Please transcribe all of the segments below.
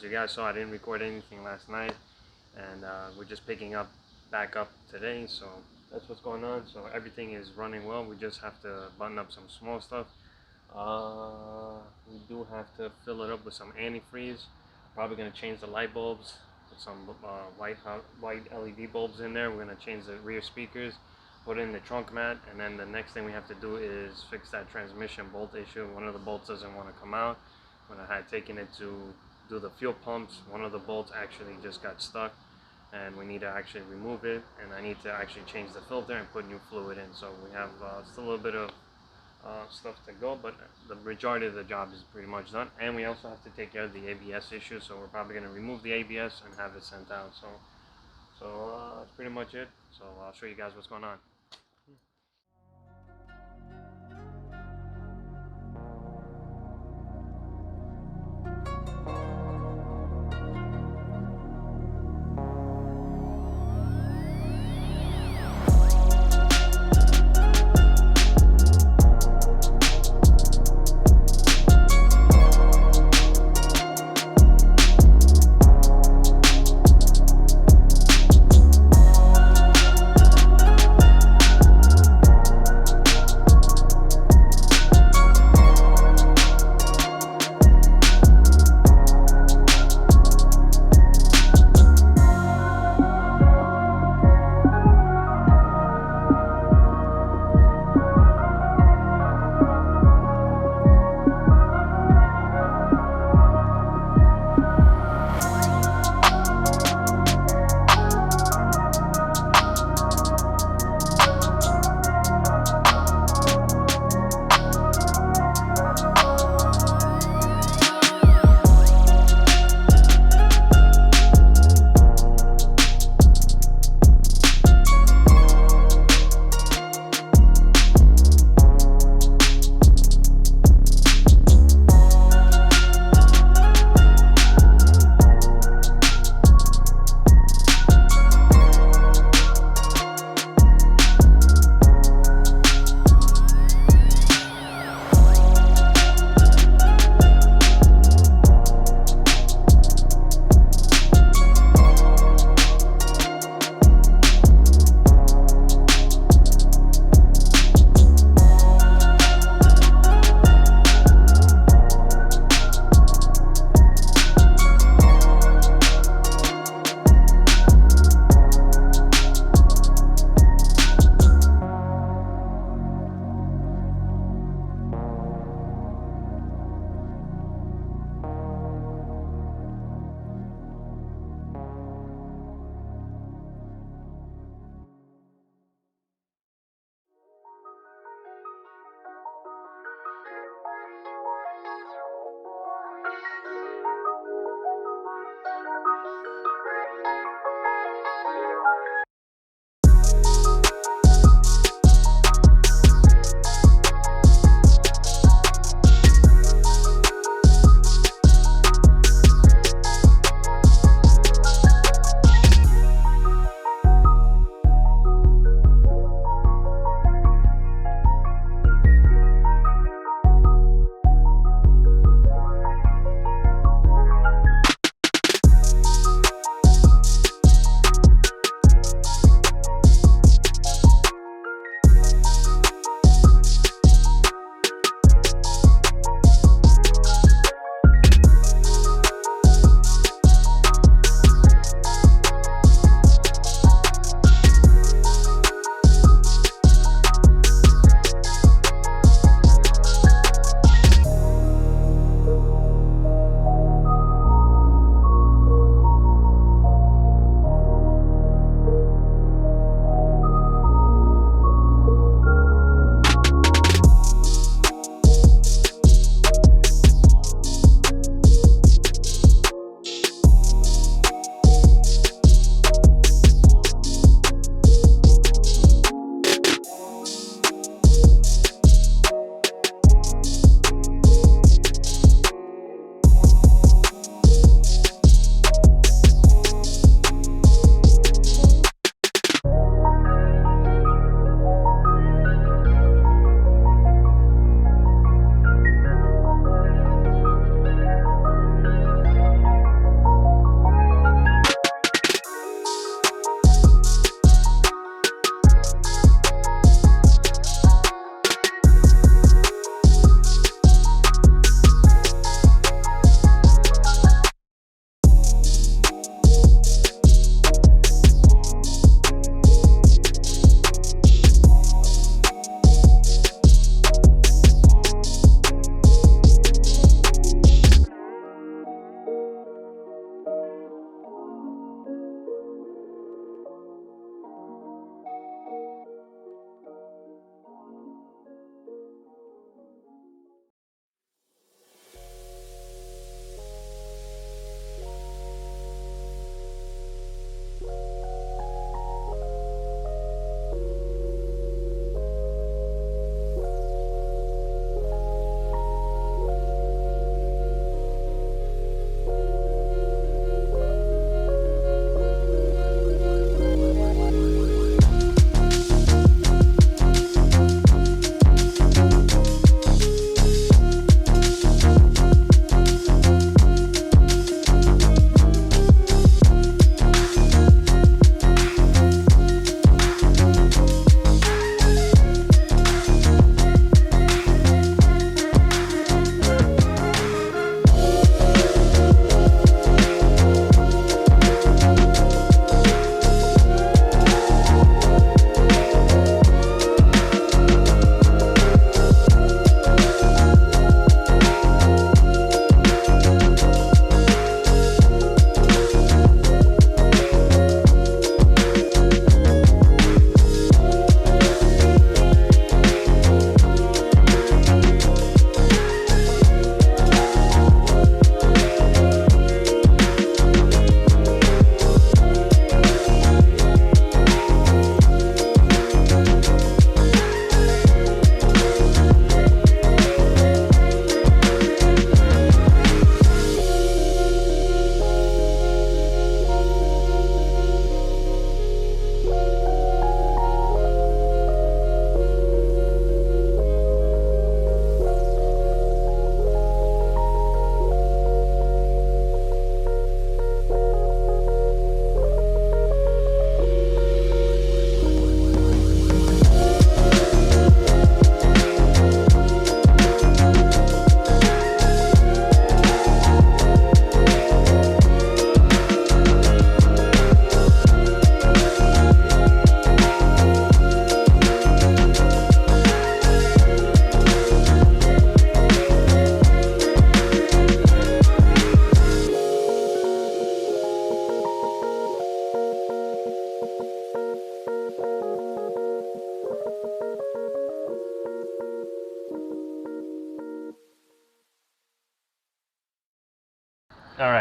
as you guys saw, I didn't record anything last night, and we're just picking up back up today, so that's what's going on. So everything is running well. We just have to button up some small stuff. We do have to fill it up with some antifreeze. Probably going to change the light bulbs, put some white LED bulbs in there. We're going to change the rear speakers, put in the trunk mat, and then the next thing we have to do is fix that transmission bolt issue. One of the bolts doesn't want to come out. When I had taken it to do the fuel pumps, one of the bolts actually just got stuck, and we need to actually remove it, and I need to actually change the filter and put new fluid in. So we have still a little bit of stuff to go, but the majority of the job is pretty much done. And we also have to take care of the ABS issue, so we're probably going to remove the ABS and have it sent out. So that's pretty much it. So I'll show you guys what's going on.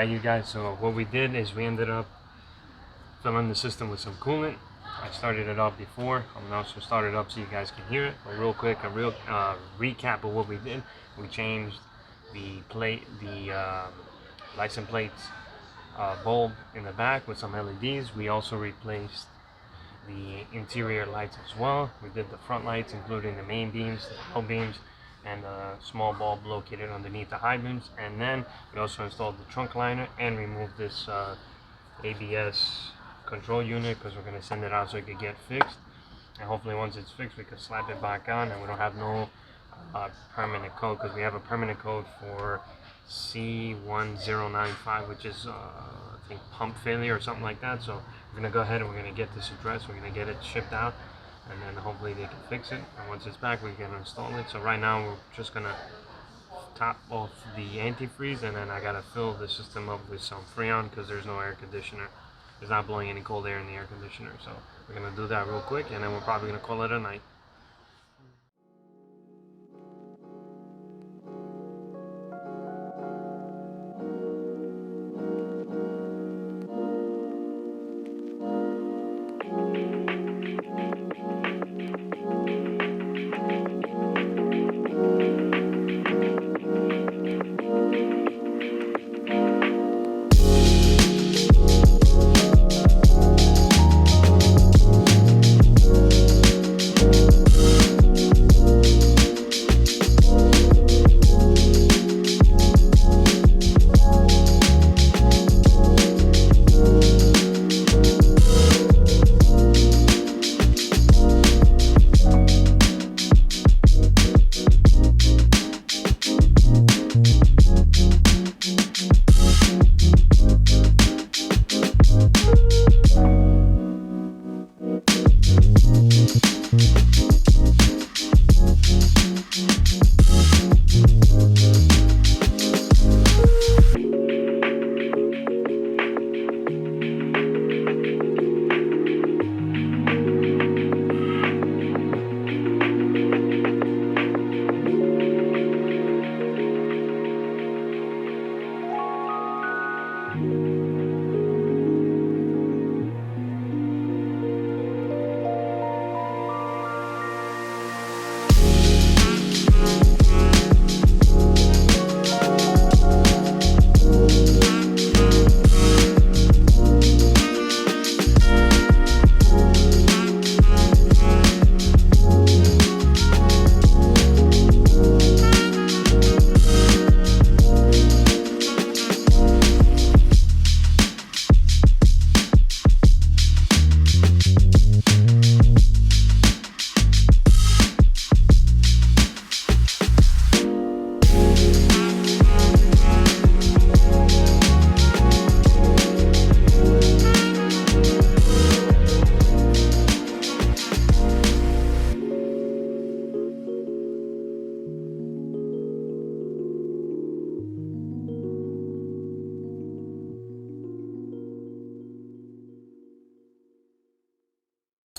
Alright you guys, so what we did is we ended up filling the system with some coolant. I started it off before. I'm gonna also start it up so you guys can hear it. But real quick, a real recap of what we did. We changed the license plates bulb in the back with some LEDs. We also replaced the interior lights as well. We did the front lights, including the main beams, the low beams, and a small bulb located underneath the high beams. And then we also installed the trunk liner and removed this ABS control unit because we're going to send it out so it could get fixed, and hopefully once it's fixed we can slap it back on and we don't have no permanent code, because we have a permanent code for C1095, which is I think pump failure or something like that. So we're going to go ahead and we're going to get this addressed, we're going to get it shipped out, and then hopefully they can fix it, and once it's back we can install it. So right now we're just going to top off the antifreeze, and then I got to fill the system up with some Freon because there's no air conditioner. It's not blowing any cold air in the air conditioner, so we're going to do that real quick, and then we're probably going to call it a night.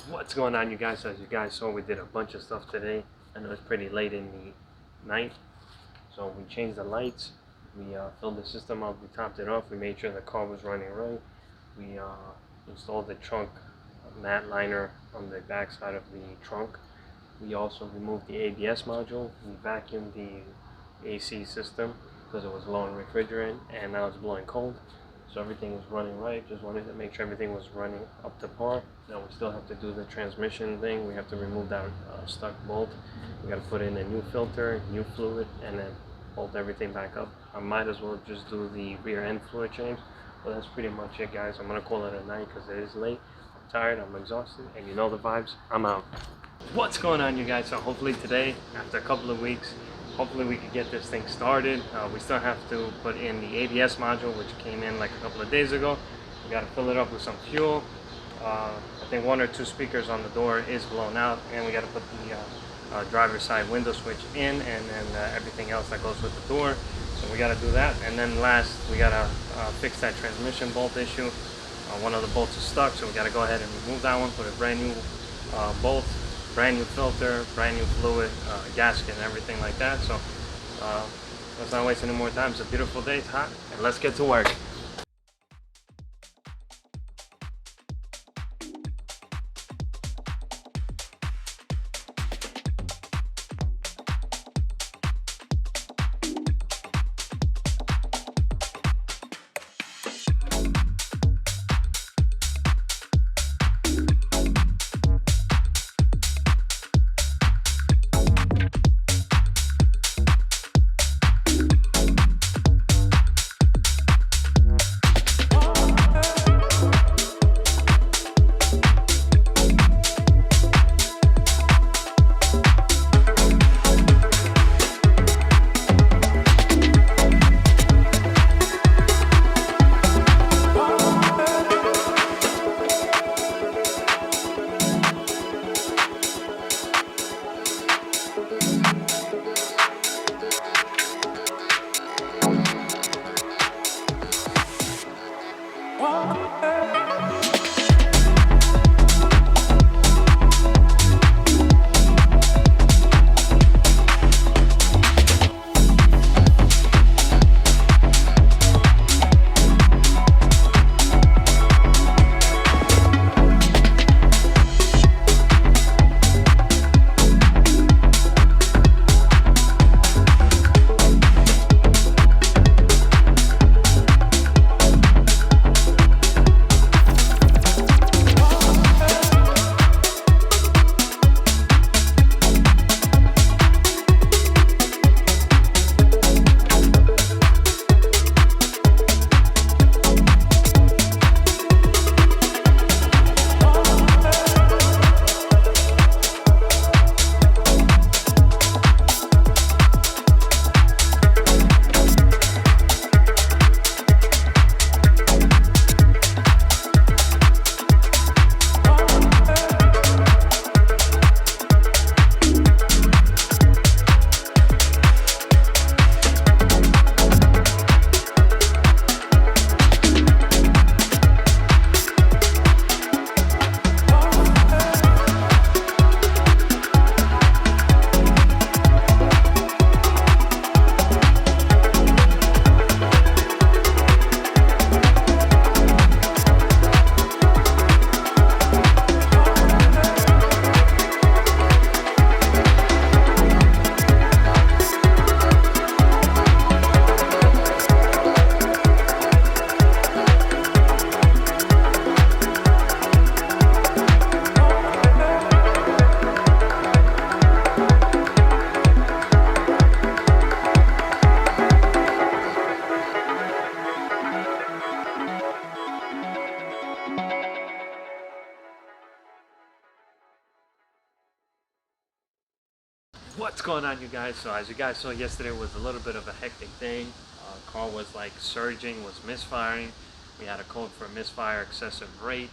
What's going on you guys? So as you guys saw, we did a bunch of stuff today. I know it's pretty late in the night, so we changed the lights, we filled the system up, we topped it off, we made sure the car was running right, we installed the trunk mat liner on the back side of the trunk. We also removed the ABS module, we vacuumed the AC system because it was low in refrigerant and now it's blowing cold. So everything was running right. Just wanted to make sure everything was running up to par. Now we still have to do the transmission thing. We have to remove that stuck bolt. We got to put in a new filter, new fluid, and then bolt everything back up. I might as well just do the rear end fluid change. But that's pretty much it, guys. I'm gonna call it a night because it is late. I'm tired, I'm exhausted, and you know the vibes. I'm out. What's going on, you guys? So hopefully today, after a couple of weeks, hopefully we can get this thing started. We still have to put in the ABS module, which came in like a couple of days ago. We got to fill it up with some fuel. I think 1 or 2 speakers on the door is blown out, and we got to put the driver's side window switch in, and then everything else that goes with the door. So we got to do that, and then last we got to fix that transmission bolt issue. One of the bolts is stuck, so we got to go ahead and remove that one, put a brand new bolt, brand new filter, brand new fluid, gasket, and everything like that. So let's not waste any more time. It's a beautiful day, it's hot, and let's get to work. What's going on, you guys? So as you guys saw, yesterday was a little bit of a hectic thing. Car was like surging, was misfiring. We had a code for misfire excessive rate.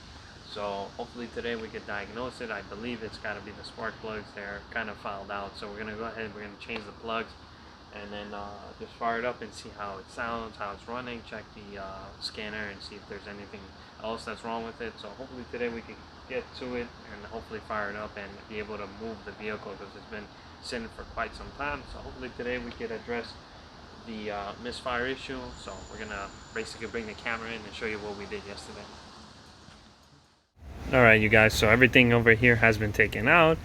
So hopefully today we could diagnose it. I believe it's got to be the spark plugs. They're kind of fouled out. So we're going to go ahead, we're going to change the plugs and then just fire it up and see how it sounds, how it's running, check the scanner and see if there's anything else that's wrong with it. So hopefully today we can get to it and hopefully fire it up and be able to move the vehicle because it's been sitting for quite some time. So hopefully today we can address the misfire issue. So we're gonna basically bring the camera in and show you what we did yesterday. Alright, you guys, so everything over here has been taken out.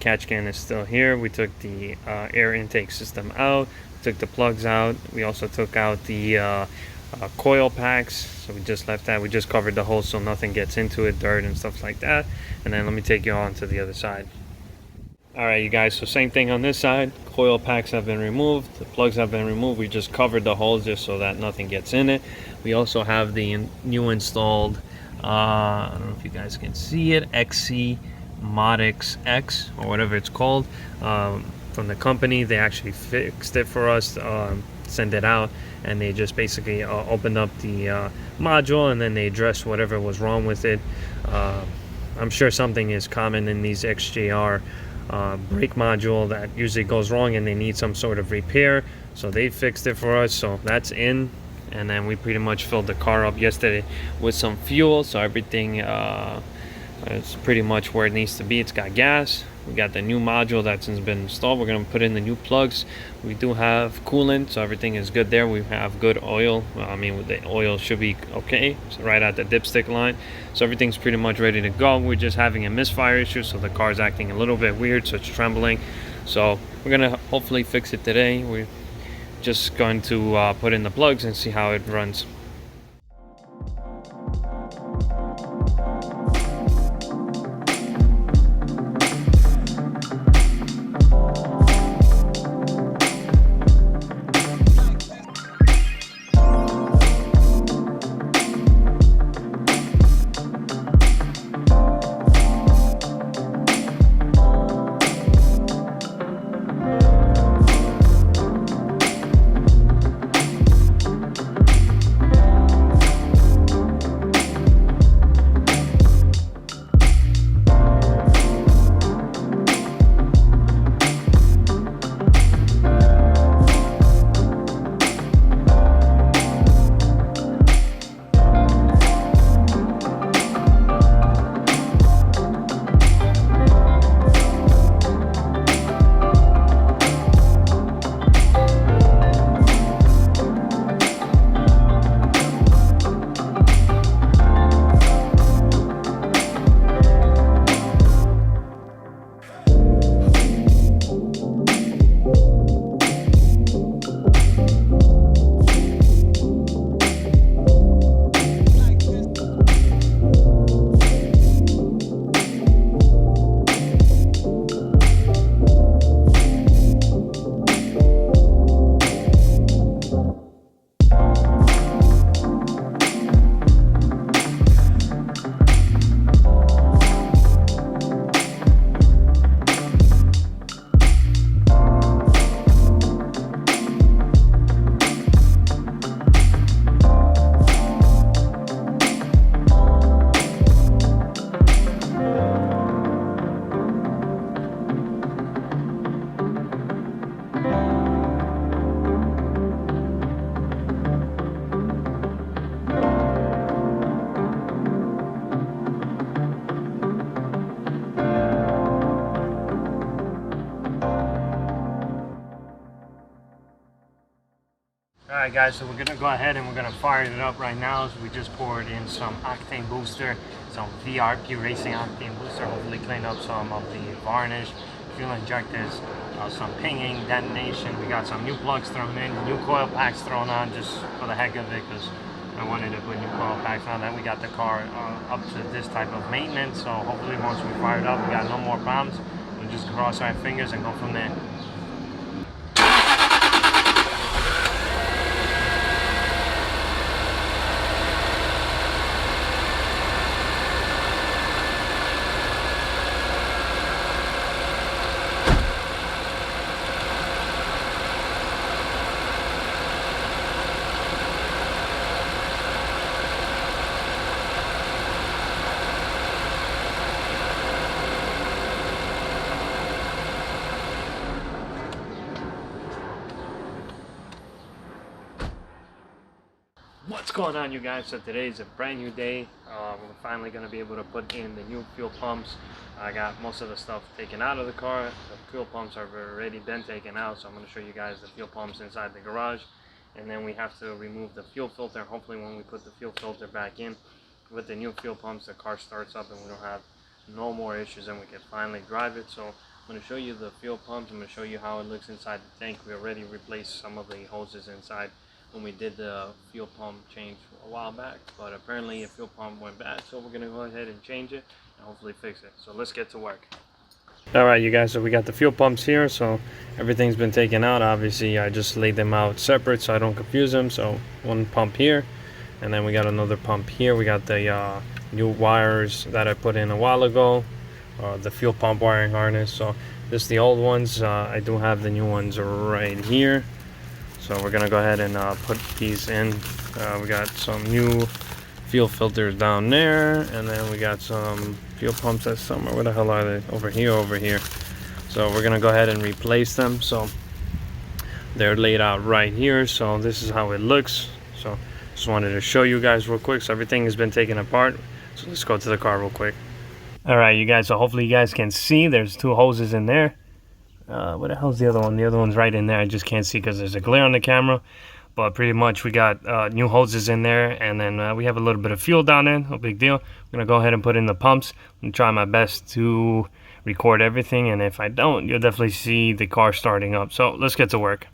Catch can is still here. We took the air intake system out, took the plugs out. We also took out the coil packs, so we just left that. We just covered the hole so nothing gets into it, dirt and stuff like that. And then let me take you on to the other side. Alright, you guys, so same thing on this side. Coil packs have been removed, the plugs have been removed. We just covered the holes just so that nothing gets in it. We also have the new installed I don't know if you guys can see it, XeMODeX X or whatever it's called, from the company. They actually fixed it for us, sent it out, and they just basically opened up the module and then they addressed whatever was wrong with it. I'm sure something is common in these XJR brake module that usually goes wrong and they need some sort of repair, so they fixed it for us. So that's in, and then we pretty much filled the car up yesterday with some fuel, so everything is pretty much where it needs to be. It's got gas. We got the new module that's been installed. We're going to put in the new plugs. We do have coolant, so everything is good there. We have good oil. I mean, the oil should be okay. It's right at the dipstick line, so everything's pretty much ready to go. We're just having a misfire issue, so the car's acting a little bit weird, so it's trembling. So we're going to hopefully fix it today. We're just going to put in the plugs and see how it runs. Alright guys, so we're gonna go ahead and we're gonna fire it up right now. So we just poured in some octane booster, some VRP Racing octane booster, hopefully clean up some of the varnish, fuel injectors, some pinging, detonation. We got some new plugs thrown in, new coil packs thrown on just for the heck of it, because I wanted to put new coil packs on. Then we got the car up to this type of maintenance, so hopefully once we fire it up we got no more problems. We'll just cross our fingers and go from there. What's going on, you guys? So today is a brand new day. We're finally going to be able to put in the new fuel pumps. I got most of the stuff taken out of the car. The fuel pumps have already been taken out, so I'm going to show you guys the fuel pumps inside the garage. And then we have to remove the fuel filter. Hopefully when we put the fuel filter back in with the new fuel pumps, the car starts up and we don't have no more issues and we can finally drive it. So I'm going to show you the fuel pumps. I'm going to show you how it looks inside the tank. We already replaced some of the hoses inside when we did the fuel pump change a while back, but apparently a fuel pump went bad, so we're gonna go ahead and change it and hopefully fix it. So let's get to work. All right, you guys, so we got the fuel pumps here, so everything's been taken out. Obviously I just laid them out separate so I don't confuse them. So one pump here, and then we got another pump here. We got the new wires that I put in a while ago, the fuel pump wiring harness. So this is the old ones. I do have the new ones right here. So we're gonna go ahead and put these in. We got some new fuel filters down there, and then we got some fuel pumps that's somewhere. Where the hell are they? Over here. So we're gonna go ahead and replace them. So they're laid out right here. So this is how it looks. So just wanted to show you guys real quick. So everything has been taken apart. So let's go to the car real quick. All right, you guys. So hopefully you guys can see. There's two hoses in there. Where the hell's the other one? The other one's right in there. I just can't see because there's a glare on the camera. But pretty much we got new hoses in there, and then we have a little bit of fuel down there. No big deal. I'm gonna go ahead and put in the pumps and try my best to record everything, and if I don't, you'll definitely see the car starting up. So let's get to work.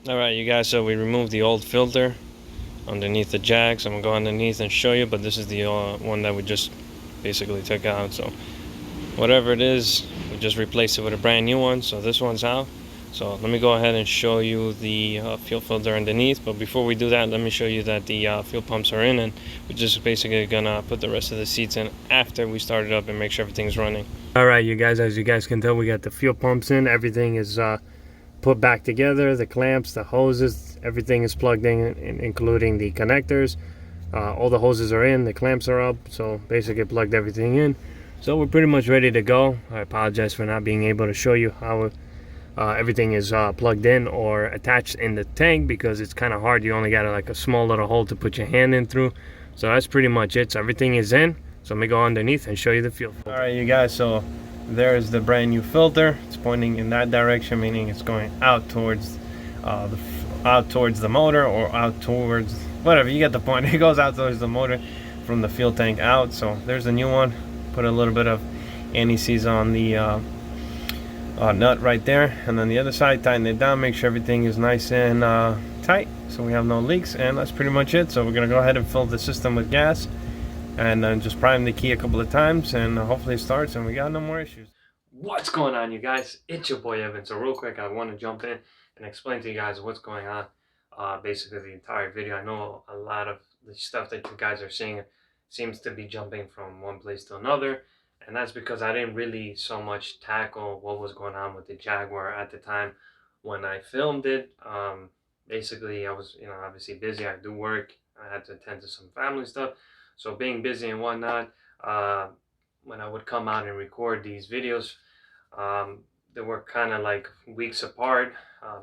Alright you guys, so we removed the old filter underneath the jack, so I'm gonna go underneath and show you, but this is the one that we just basically took out. So whatever it is, we just replaced it with a brand new one, so this one's out. So let me go ahead and show you the fuel filter underneath, but before we do that, let me show you that the fuel pumps are in, and we're just basically gonna put the rest of the seats in after we start it up and make sure everything's running. Alright you guys, as you guys can tell, we got the fuel pumps in, everything is put back together, the clamps, the hoses, everything is plugged in, including the connectors. All the hoses are in, the clamps are up, so basically plugged everything in. So we're pretty much ready to go. I apologize for not being able to show you how everything is plugged in or attached in the tank, because it's kind of hard. You only got like a small little hole to put your hand in through. So that's pretty much it. So everything is in. So let me go underneath and show you the fuel filter. Alright you guys, so there's the brand new filter. It's pointing in that direction, meaning it's going out towards the motor, or out towards whatever, you get the point. It goes out towards the motor from the fuel tank out. So there's the new one. Put a little bit of anti-seize on the nut right there, and then the other side, tighten it down, make sure everything is nice and tight so we have no leaks, and that's pretty much it. So we're gonna go ahead and fill the system with gas, and then just prime the key a couple of times, and hopefully it starts and we got no more issues. What's going on you guys? It's your boy Evan. So real quick, I want to jump in and explain to you guys what's going on. Basically the entire video. I know a lot of the stuff that you guys are seeing seems to be jumping from one place to another, and that's because I didn't really so much tackle what was going on with the Jaguar at the time when I filmed it. Basically I was, obviously busy. I do work, I had to attend to some family stuff, so being busy and whatnot, when I would come out and record these videos, they were kind of like weeks apart,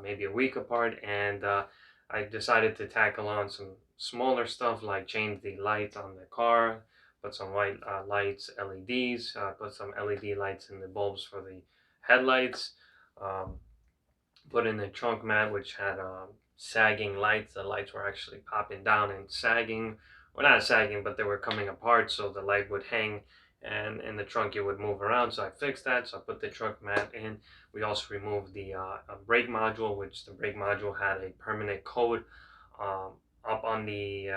maybe a week apart, and I decided to tackle on some smaller stuff, like change the light on the car, put some white lights, LEDs, put some LED lights in the bulbs for the headlights, um, put in the trunk mat, which had sagging lights. The lights were actually popping down and sagging. Well, not sagging, but they were coming apart, so the light would hang, and in the trunk it would move around. So I fixed that. So I put the trunk mat in. We also removed the brake module, which the brake module had a permanent code up on the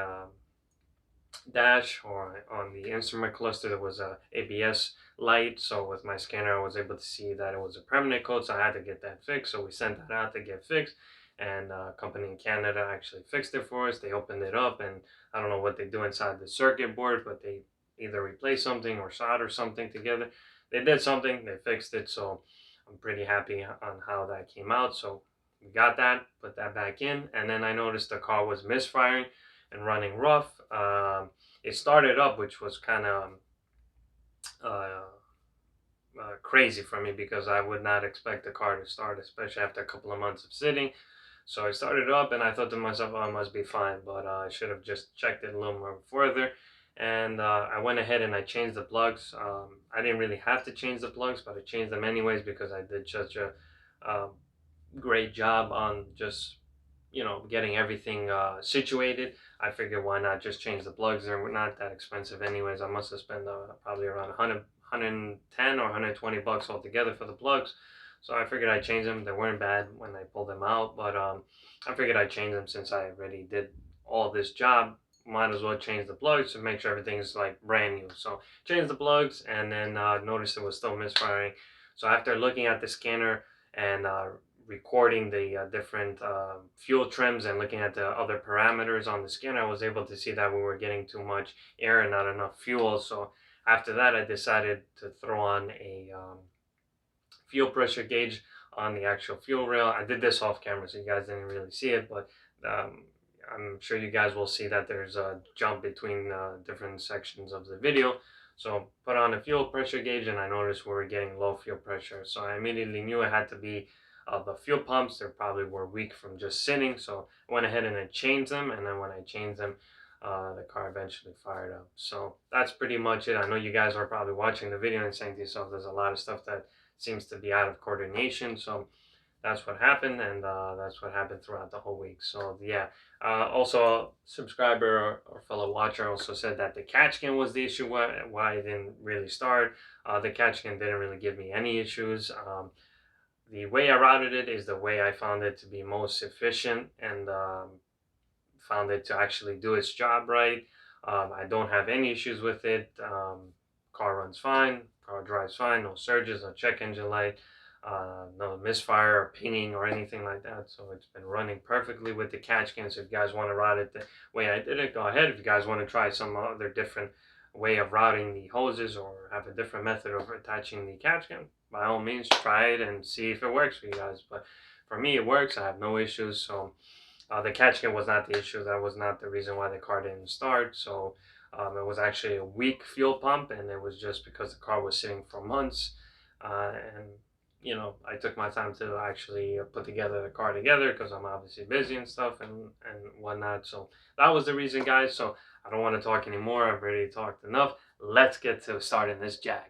dash, or on the instrument cluster. There was a ABS light, so with my scanner I was able to see that it was a permanent code, so I had to get that fixed. So we sent that out to get fixed, and a company in Canada actually fixed it for us. They opened it up, and I don't know what they do inside the circuit board, but they either replace something or solder something together. They did something, they fixed it, so I'm pretty happy on how that came out. So we got that, put that back in, and then I noticed the car was misfiring and running rough. It started up, which was kind of crazy for me, because I would not expect the car to start, especially after a couple of months of sitting. So I started up and I thought to myself, oh, it must be fine, but I should have just checked it a little more further. And I went ahead and I changed the plugs. I didn't really have to change the plugs, but I changed them anyways, because I did such a great job on just getting everything situated. I figured, why not just change the plugs? They're not that expensive anyways. I must have spent probably around 110 or 120 bucks altogether for the plugs. So I figured I'd change them. They weren't bad when I pulled them out, but I figured I'd change them since I already did all this job. Might as well change the plugs to make sure everything's like brand new. So changed the plugs, and then noticed it was still misfiring. So after looking at the scanner and recording the different fuel trims and looking at the other parameters on the scanner, I was able to see that we were getting too much air and not enough fuel. So after that, I decided to throw on a fuel pressure gauge on the actual fuel rail. I did this off camera, so you guys didn't really see it, but I'm sure you guys will see that there's a jump between different sections of the video. So put on a fuel pressure gauge, and I noticed we were getting low fuel pressure. So I immediately knew it had to be the fuel pumps. They probably were weak from just sitting. So I went ahead and I changed them, and then when I changed them, the car eventually fired up. So that's pretty much it. I know you guys are probably watching the video and saying to yourself, there's a lot of stuff that seems to be out of coordination. So that's what happened, and that's what happened throughout the whole week. So yeah, also a subscriber or fellow watcher also said that the catch can was the issue, why it didn't really start. The catch can didn't really give me any issues. the way I routed it is the way I found it to be most efficient, and found it to actually do its job right. I don't have any issues with it. Car runs fine, car drives fine, no surges, no check engine light, no misfire or pinging or anything like that. So it's been running perfectly with the catch can. So if you guys want to route it the way I did it, go ahead. If you guys want to try some other different way of routing the hoses or have a different method of attaching the catch can, by all means try it and see if it works for you guys. But for me it works. I have no issues. So the catch can was not the issue. That was not the reason why the car didn't start. So it was actually a weak fuel pump, and it was just because the car was sitting for months. And you know, I took my time to actually put together the car together because I'm obviously busy and stuff and whatnot. So that was the reason, guys. So I don't want to talk anymore. I've already talked enough. Let's get to starting this Jag.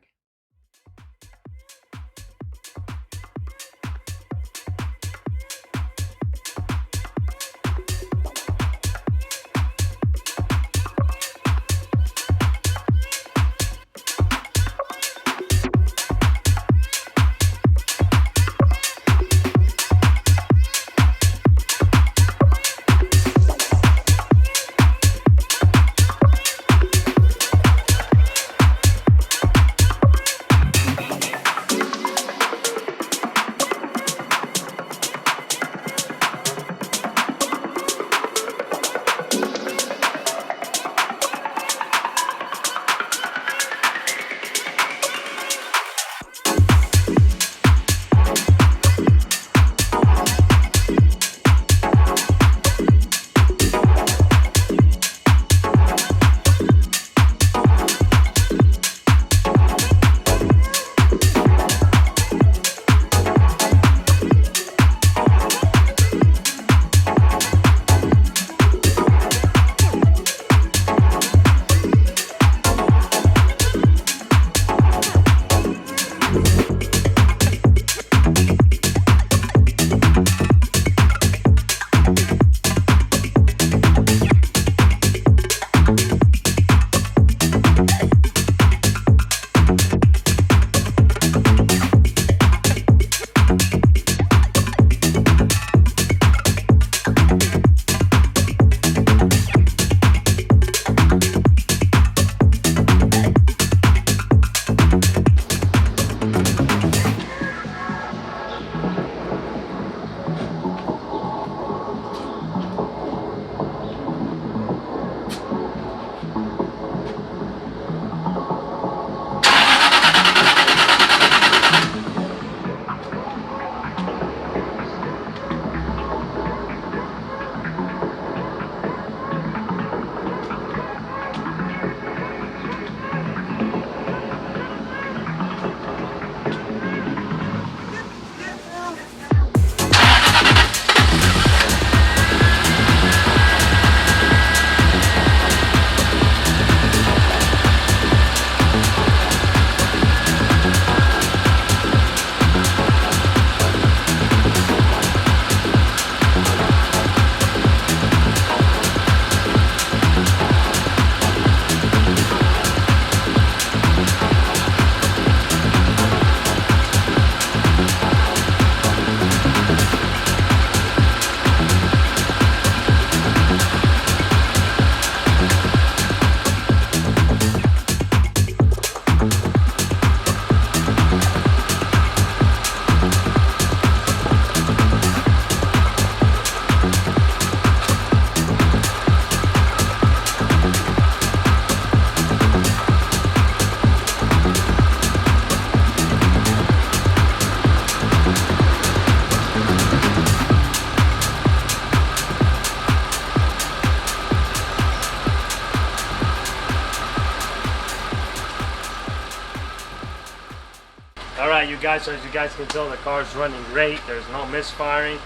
Alright you guys, so as you guys can tell, the car's running great. There's no misfiring.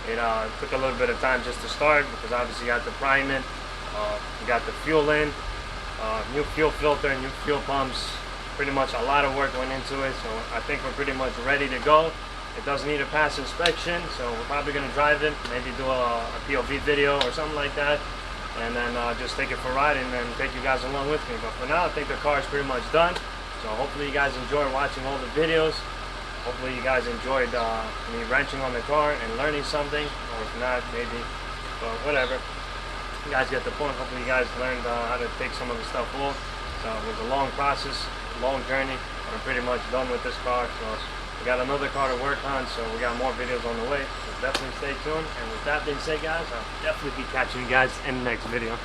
It took a little bit of time just to start because obviously you got the priming, you got the fuel in, new fuel filter, new fuel pumps. Pretty much a lot of work went into it, so I think we're pretty much ready to go. It does need a pass inspection, so we're probably going to drive it, maybe do a POV video or something like that, and then just take it for a ride and then take you guys along with me. But for now, I think the car is pretty much done. So hopefully you guys enjoy watching all the videos. Hopefully you guys enjoyed me wrenching on the car and learning something, or if not, maybe, but whatever. You guys get the point. Hopefully you guys learned how to take some of the stuff off. So it was a long process, long journey, but I'm pretty much done with this car. So we got another car to work on, so we got more videos on the way. So definitely stay tuned. And with that being said, guys, I'll definitely be catching you guys in the next video.